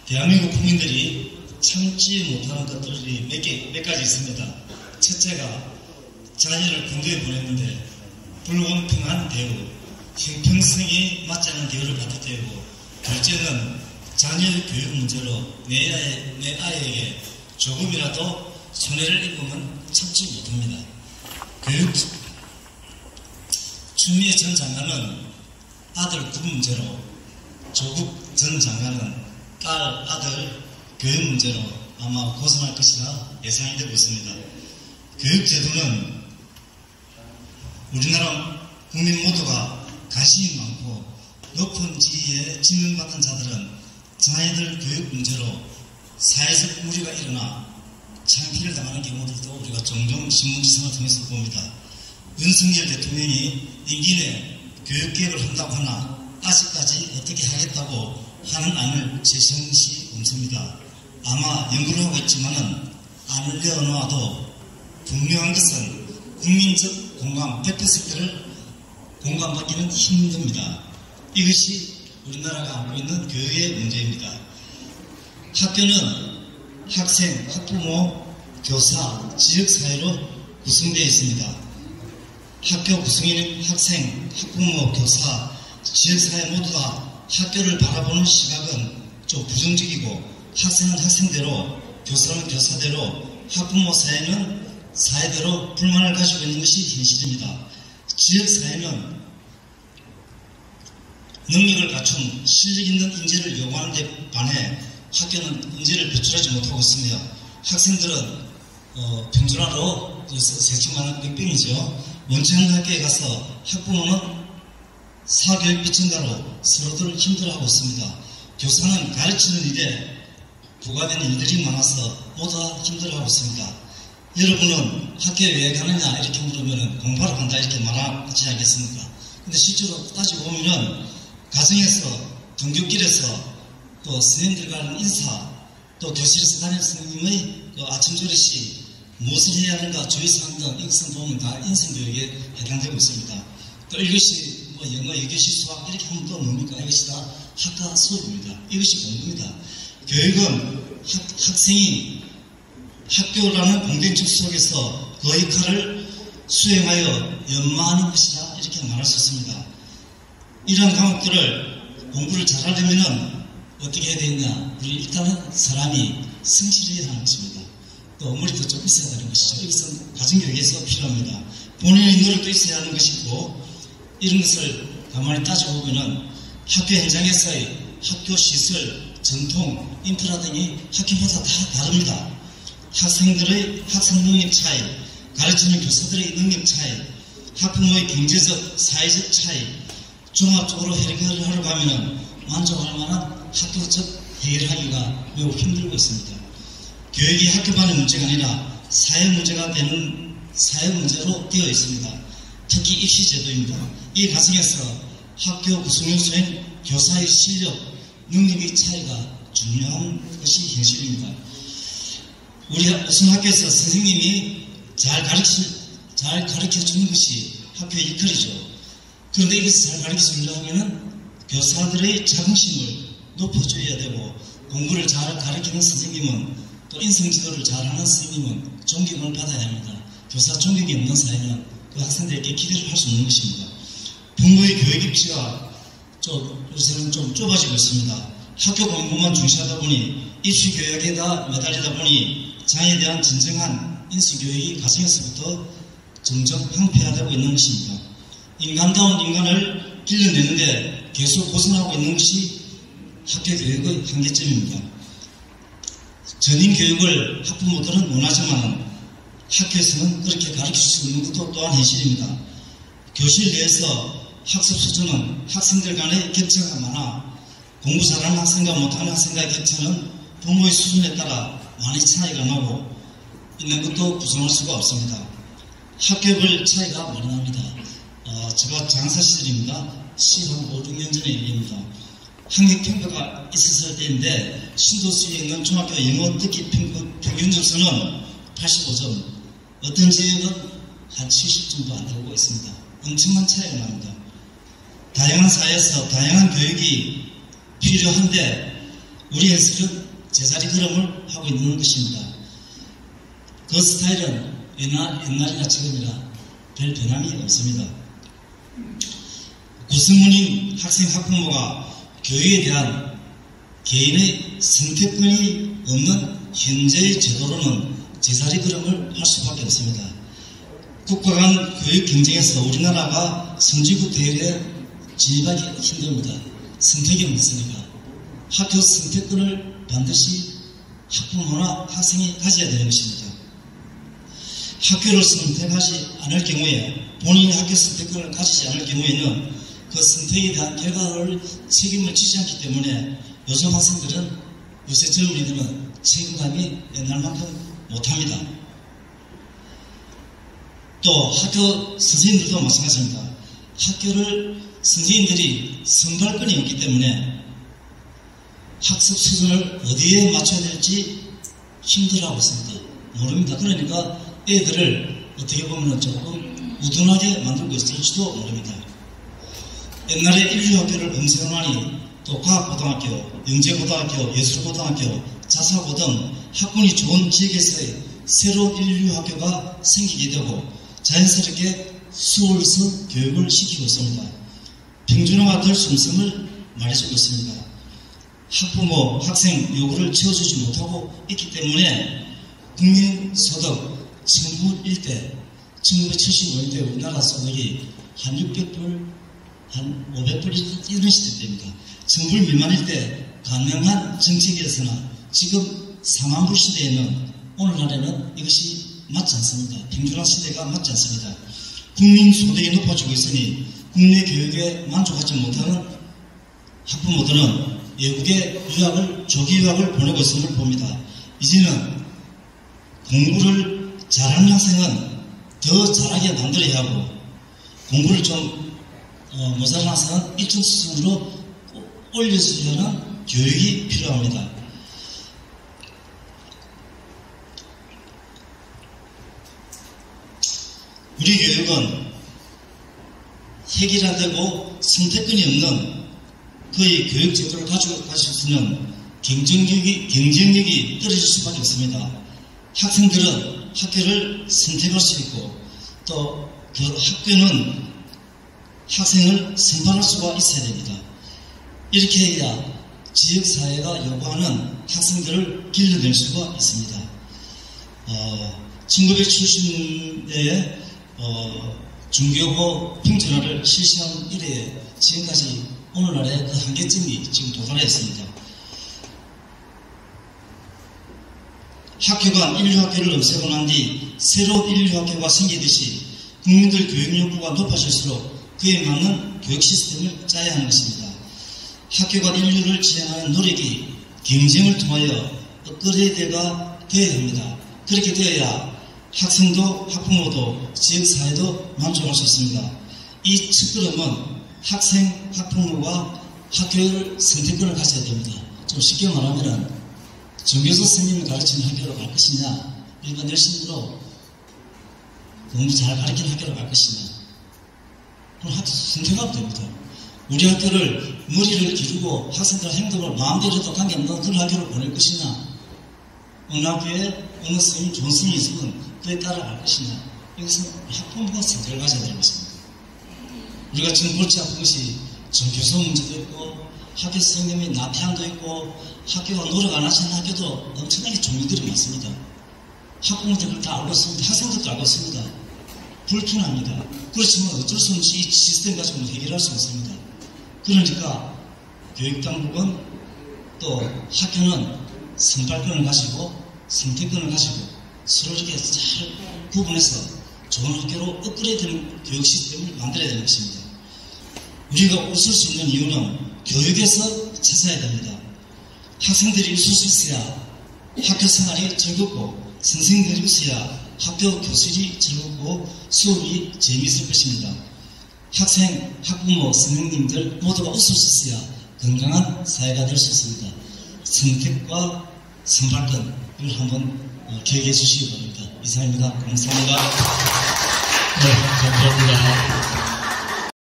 대한민국 국민들이 참지 못하는 것들이 몇 가지 있습니다. 첫째가 자녀를 군대에 보냈는데 불공평한 대우, 형평성이 맞지 않는 대우를 받을 때고, 둘째는 자녀 교육 문제로 내 아이에게 조금이라도 손해를 입으면 참지 못합니다. 추미애 전 장관은 아들 구분 문제로, 조국 전 장관은 아들 교육 문제로 아마 고생할 것이라 예상이 되고 있습니다. 교육제도는 우리나라 국민 모두가 관심이 많고 높은 지위에 지명받은 자들은 자녀들 교육 문제로 사회적 우려가 일어나 창피를 당하는 경우들도 우리가 종종 신문지상을 통해서 봅니다. 윤석열 대통령이 임기 내 교육개혁을 한다고 하나 아직까지 어떻게 하겠다고 하는 안을 제시한 것이 없습니다. 아마 연구를 하고 있지만은 안을 내어놓아도 분명한 것은 국민적 공감 100%를 공감받기는 힘듭니다. 이것이 우리나라가 안고 있는 교육의 문제입니다. 학교는 학생, 학부모, 교사, 지역사회로 구성되어 있습니다. 학교 구성인 학생, 학부모, 교사, 지역사회 모두 다 학교를 바라보는 시각은 좀 부정적이고, 학생은 학생대로, 교사는 교사대로, 학부모 사회는 사회대로 불만을 가지고 있는 것이 현실입니다. 지역사회는 능력을 갖춘 실력 있는 인재를 요구하는 데 반해 학교는 인재를 배출하지 못하고 있습니다. 학생들은 평준화로 세척만 뺑뺑이죠. 원천 학교에 가서 학부모는 사교육 비천가로 서로들 힘들어하고 있습니다. 교사는 가르치는 일에 부과되는 일들이 많아서 모두 다 힘들어하고 있습니다. 여러분은 학교에 왜 가느냐 이렇게 물으면 공부하러 간다 이렇게 말하지 않겠습니까? 근데 실제로 따지고 보면은 가정에서, 등교길에서, 또 선생님들과는 인사, 또 교실에서 담임 선생님의 아침 조리시, 무엇을 해야 하는가 주의사항 등 이것은 보면 다 인성교육에 해당되고 있습니다. 또 이것이 영어, 여교시, 수학 이렇게 하면 또 뭡니까? 이것이 다 학과 수업입니다. 이것이 공부입니다. 교육은 학생이 학교라는 공동체 속에서 그 역할을 수행하여 연마하는 것이다 이렇게 말할 수 있습니다. 이러한 과목들을 공부를 잘하려면 어떻게 해야 되느냐? 우리 일단은 사람이 성실해야 하는 것입니다. 또 어머니도 좀 있어야 하는 것이죠. 이것은 가정교육에서 필요합니다. 본인의 노력도 있어야 하는 것이고, 이런 것을 가만히 따지고 보면 학교 현장에서의 학교 시설, 전통, 인프라 등이 학교마다 다 다릅니다. 학생들의 학생 능력 차이, 가르치는 교사들의 능력 차이, 학부모의 경제적, 사회적 차이, 종합적으로 해결을 하려고 하면 만족할 만한 학교적 해결하기가 매우 힘들고 있습니다. 교육이 학교만의 문제가 아니라 사회 문제가 되는 사회 문제로 되어 있습니다. 특히 입시제도입니다. 이 과정에서 학교 구성 요소인 교사의 실력, 능력의 차이가 중요한 것이 현실입니다. 우리 우선 학교에서 선생님이 잘 가르쳐 주는 것이 학교의 역할이죠. 그런데 이것을 잘 가르쳐 주려면 교사들의 자긍심을 높여줘야 되고, 공부를 잘 가르치는 선생님은, 또 인성지도를 잘하는 선생님은 존경을 받아야 합니다. 교사 존경이 없는 사회는 그 학생들에게 기대를 할 수 없는 것입니다. 부모의 교육 입지가 요새는 좀 좁아지고 있습니다. 학교 공부만 중시하다 보니 입시 교육에다 매달리다 보니 장애에 대한 진정한 인식교육이 가정에서부터 점점 황폐화되고 있는 것입니다. 인간다운 인간을 길러내는데 계속 고생하고 있는 것이 학교 교육의 한계점입니다. 전인 교육을 학부모들은 원하지만 학교에서는 그렇게 가르칠 수 있는 것도 또한 현실입니다. 교실 내에서 학습 수준은 학생들 간의 격차가 많아 공부 잘하는 학생과 못하는 학생과의 격차는 부모의 수준에 따라 많이 차이가 나고 있는 것도 부정할 수가 없습니다. 학교별 차이가 많이 납니다. 제가 장사 시절입니다. 15, 6년 전의 일입니다. 학력평가가 있었을 때인데 신도시에 있는 중학교 영어 듣기 평균 점수는 85점, 어떤 지역은 한 70점도 안 되고 있습니다. 엄청난 차이가 납니다. 다양한 사회에서 다양한 교육이 필요한데 우리 현실은 제자리 걸음을 하고 있는 것입니다. 그 스타일은 옛날이나 지금이나 별 변함이 없습니다. 구성문인 학생 학부모가 교육에 대한 개인의 선택권이 없는 현재의 제도로는 제자리 걸음을 할 수밖에 없습니다. 국가 간 교육 경쟁에서 우리나라가 선진국 대열에 진입하기 힘듭니다. 선택이 없으니까. 학교 선택권을 반드시 학부모나 학생이 가져야 되는 것입니다. 학교를 선택하지 않을 경우에 본인이 학교 선택권을 가지지 않을 경우에는 그 선택에 대한 결과를 책임을 지지 않기 때문에 요즘 학생들은 요새 젊은이들은 책임감이 옛날만큼 못합니다. 또 학교 선생님들도 마찬가지입니다. 학교를 선생님들이 선발권이 없기 때문에 학습 수준을 어디에 맞춰야 될지 힘들어하고 있습니다. 모릅니다. 그러니까 애들을 어떻게 보면 조금 우둔하게 만들고 있을지도 모릅니다. 옛날에 인류학교를 검색하니 또 과학고등학교, 영재고등학교, 예술고등학교, 자사고 등 학군이 좋은 지역에서의 새로운 인류학교가 생기게 되고 자연스럽게 수월성 교육을 시키고 있습니다. 평준화가 될 수 없음을 말해주고 있습니다. 학부모, 학생 요구를 채워주지 못하고 있기 때문에 국민소득 정부 일대 1975년대 우리나라 소득이 한 600불, 한 500불 이런 시대입니다. 정부 미만일 때 가능한 정책이었으나 지금 4만 불 시대에는 오늘날에는 이것이 맞지 않습니다. 평준화 시대가 맞지 않습니다. 국민 소득이 높아지고 있으니 국내 교육에 만족하지 못하는 학부모들은 외국에 조기 유학을 보내고 있음을 봅니다. 이제는 공부를 잘하는 학생은 더 잘하게 만들어야 하고 공부를 좀 모자란 학생은 일정 수준으로 올려주려는 교육이 필요합니다. 우리 교육은 획일화되고 선택권이 없는 거의 교육 제도를 가지고 가실 수 있는 경쟁력이 떨어질 수밖에 없습니다. 학생들은 학교를 선택할 수 있고 또 그 학교는 학생을 선발할 수가 있어야 됩니다. 이렇게 해야 지역사회가 요구하는 학생들을 길러낼 수가 있습니다. 1970년대에 중교고 평준화를 실시한 이래 지금까지 오늘날의 그 한계점이 지금 도달했습니다. 학교가 인류학교를 없애고 난 뒤 새로운 인류학교가 생기듯이 국민들 교육 욕구가 높아질수록 그에 맞는 교육 시스템을 짜야 하는 것입니다. 학교가 인류를 지향하는 노력이 경쟁을 통하여 업그레이드가 되어야 합니다. 그렇게 되어야 학생도 학부모도 지역사회도 만족할 수 있습니다. 이 첫걸음은 학생, 학부모가 학교를 선택권을 가져야 됩니다. 좀 쉽게 말하면 정교수 선생님이 가르치는 학교로 갈 것이냐, 일반 열심으로 공부 잘 가르치는 학교로 갈 것이냐, 그럼 학교 선택하면 됩니다. 우리 학교를 머리를 기르고 학생들 행동을 마음대로 해도 관계없는 그런 학교를 보낼 것이냐, 어느 학교에 어느 선생님, 좋은 선생님이 있으면 그에 따라 갈 것이냐, 이것은 학부모가 선택을 가져야 되는 것입니다. 우리가 지금 골치 아픈 것이 전교수 문제도 있고 학교 선생님이 나태함도 있고 학교가 노력 안 하시는 학교도 엄청나게 종류들이 많습니다. 학부모들은 다 알고 있습니다. 학생들도 알고 있습니다. 불편합니다. 그렇지만 어쩔 수 없이 이 시스템 가지고는 해결할 수 없습니다. 그러니까 교육당국은 또 학교는 선발권을 가지고 선택권을 가지고 서로 이렇게 잘 구분해서 좋은 학교로 업그레이드되는 교육 시스템을 만들어야 되는 것입니다. 우리가 웃을 수 있는 이유는 교육에서 찾아야 됩니다. 학생들이 웃을 수 있어야 학교 생활이 즐겁고 선생님들이 웃어야 학교 교실이 즐겁고 수업이 재미있을 것입니다. 학생, 학부모, 선생님들 모두가 웃을 수 있어야 건강한 사회가 될 수 있습니다. 선택과 선발권 이걸 한번 기억해 주시기 바랍니다. 이상입니다. 감사합니다. 네, 감사합니다.